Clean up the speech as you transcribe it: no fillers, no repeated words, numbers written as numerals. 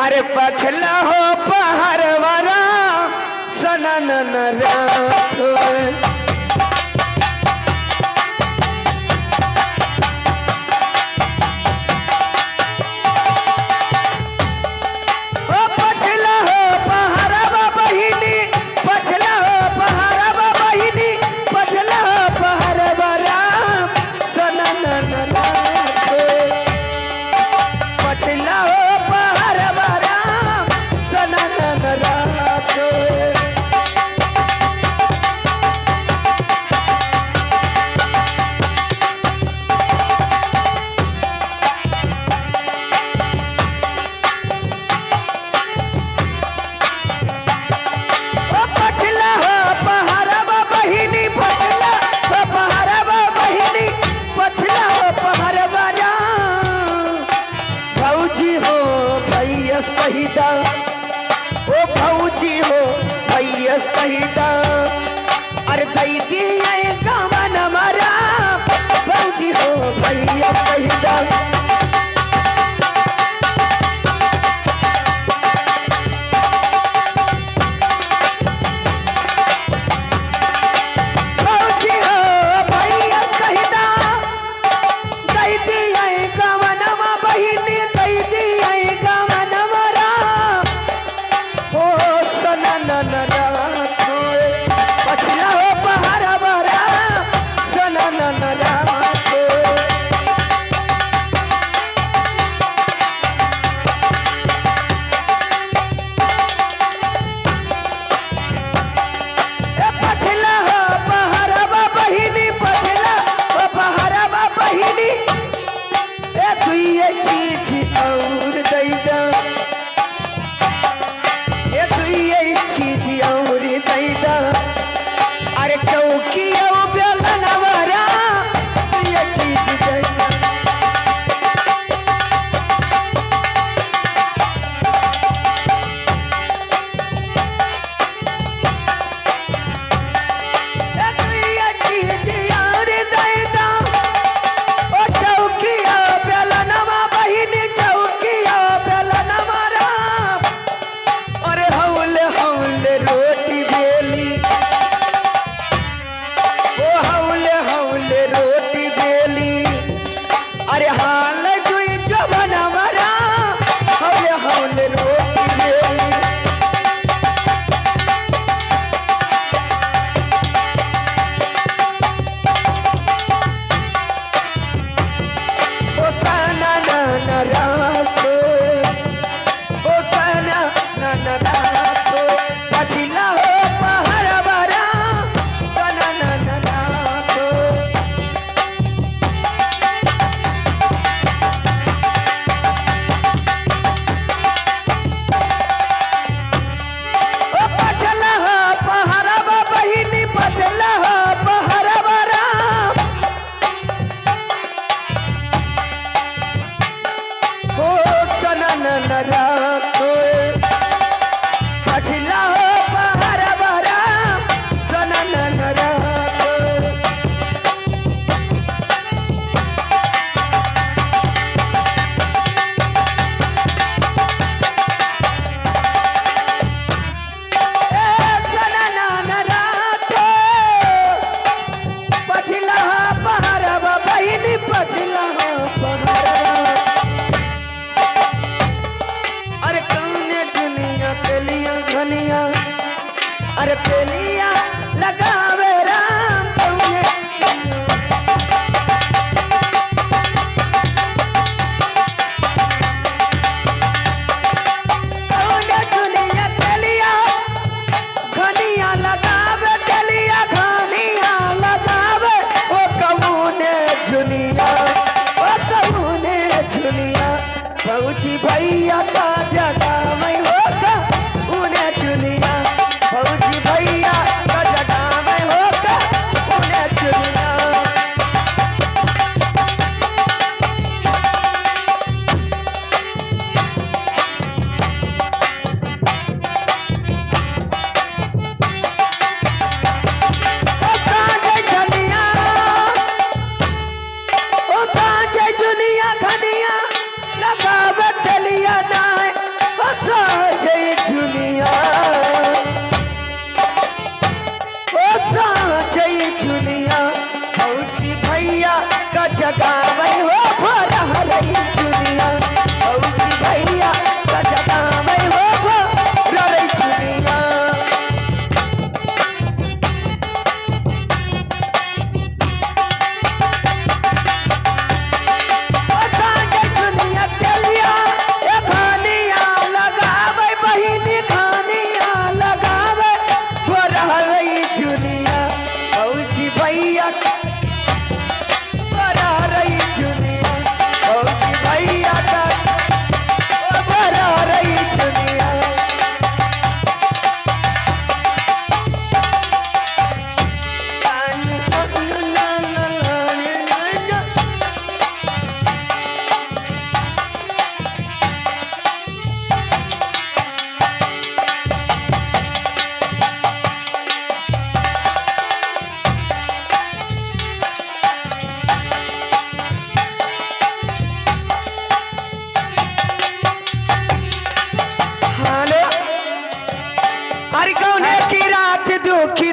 अरे पछला हो पहाड़ वाला सनन राखो कहिदा ओ भौजी हो भैयस कहिदा अरे दैती गावन मारा भौजी हो भैयस कहिदा और दैदा चीज और दैदा अरे चौकी बेलनवरा ये चीज दैदा अरे हाल दुई जबन मरा हौले हौले रोटी बेली ओ सना ना राखो ओ सना ना राखो पछिला हो पहाड़ बरा सना ना राखो न राखो पछिला हो पहाड़ बरा सना न राखो सना न राखो पछिला हो पहाड़ बहिनी पछिला हो पहाड़ धनिया अरे तेलिया लगावे राम कौने दुनिया तेलिया घनिया लगावे तेलिया घनिया लगावे ओ कौने झुनिया भौजी भैया का जगह में होगा उन्हें दुनिया भौजी भैया का जगह में जगावे हो फरहरई चुनिया भौजी भैया का जगावे हो फरहरई चुनिया भैया बड़ा रही दुनिया भौजी भैया का बड़ा रही दुनिया हर कौने की रात दुखी